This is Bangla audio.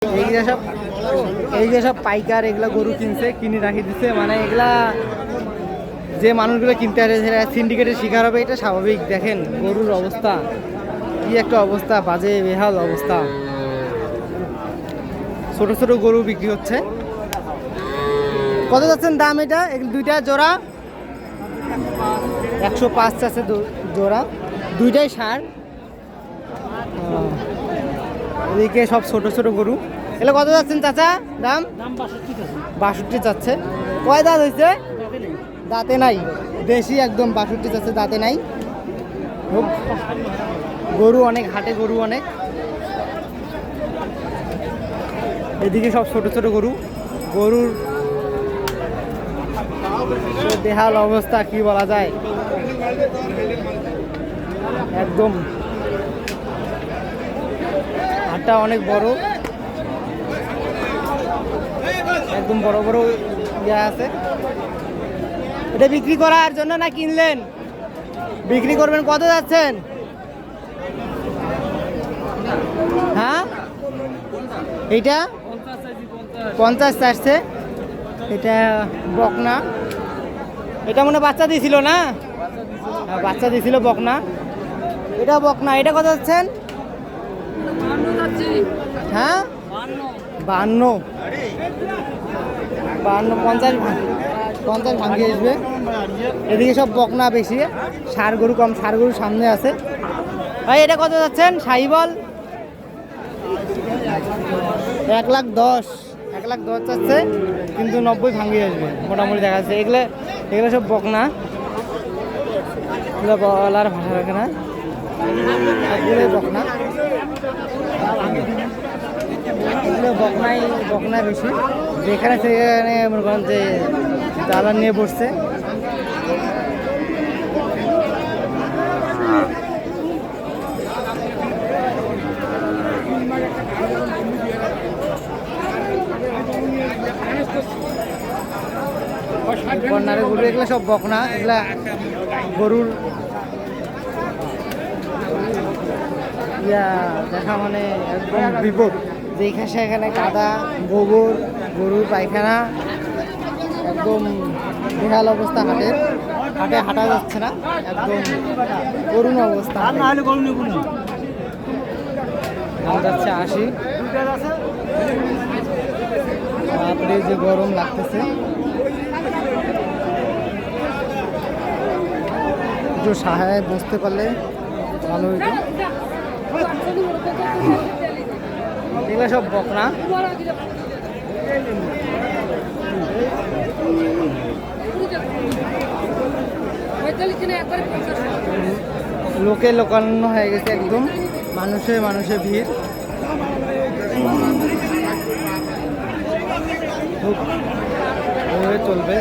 এই যে সব পাইকার এগুলা গরু কিনছে, কিনে রাখি দিচ্ছে। মানে এগুলা যে মানুষগুলো কিনতে আসে সেটা সিন্ডিকেটের শিকার হবে, এটা স্বাভাবিক। দেখেন গরুর অবস্থা কি একটা অবস্থা, বাজে বেহাল অবস্থা। ছোট ছোট গরু বিক্রি হচ্ছে। কত যাচ্ছেন দাম? এটা দুইটা জোড়া 105 আছে জোড়া, দুইটাই ষাঁড়। এদিকে সব ছোট ছোট গরু। এগুলো কত যাচ্ছেন চাচা দাম? 62 যাচ্ছে। কয় দাঁত হয়েছে? দাঁতে নাই, দেশি একদম 62 যাচ্ছে, দাঁতে নাই। গরু অনেক, হাটে গরু অনেক। এদিকে সব ছোট ছোট গরু। গরুর বেহাল অবস্থা, কি বলা যায়, একদম। হাটটা অনেক বড়, একদম বড় বড় ইয়ে আছে। এটা বিক্রি করার জন্য না কিনলেন? বিক্রি করবেন। কত যাচ্ছেন? হ্যাঁ, এইটা 50 চাচ্ছে। এটা বকনা, এটা মনে বাচ্চা দিয়েছিল না? বাচ্চা দিয়েছিল বকনা, এটা বকনা। এটা কত যাচ্ছেন? হ্যাঁ 52 50 ভাঙিয়ে আসবে। এদিকে সব বকনা বেশি, ষাঁড় গরু কম, ষাঁড় গরু সামনে আছে। ভাই এটা কত যাচ্ছেন? শাহিবল 1,10,000 চাচ্ছে, কিন্তু 90 ভাঙিয়ে আসবে মোটামুটি দেখা যাচ্ছে। এগুলো সব বকনা, এগুলো বলার ভাষা রাখে না, সবগুলোই বকনা। এগুলো বকনাই বেশি, যেখানে সেখানে মনে করেন যে জ্বালা নিয়ে বসছে। কর্নারে গরু, এগুলো সব বকনা। এগুলা গরুর দেখা মানে একদম বিপদ। যেখানে সেখানে কাদা, গোবর, গরুর পায়খানা, একদম বেহাল অবস্থা। হাটে হাঁটা যাচ্ছে না, একদম করুণ অবস্থা। দাম যাচ্ছে 80। তারপরে যে গরম লাগতেছে, একটু সাহায্য বসতে পারলে ভালো হইতো। এগুলো সব বকনা। লোকে লোকান্ন হয়ে গেছে একদম, মানুষে ভিড়। চলবে।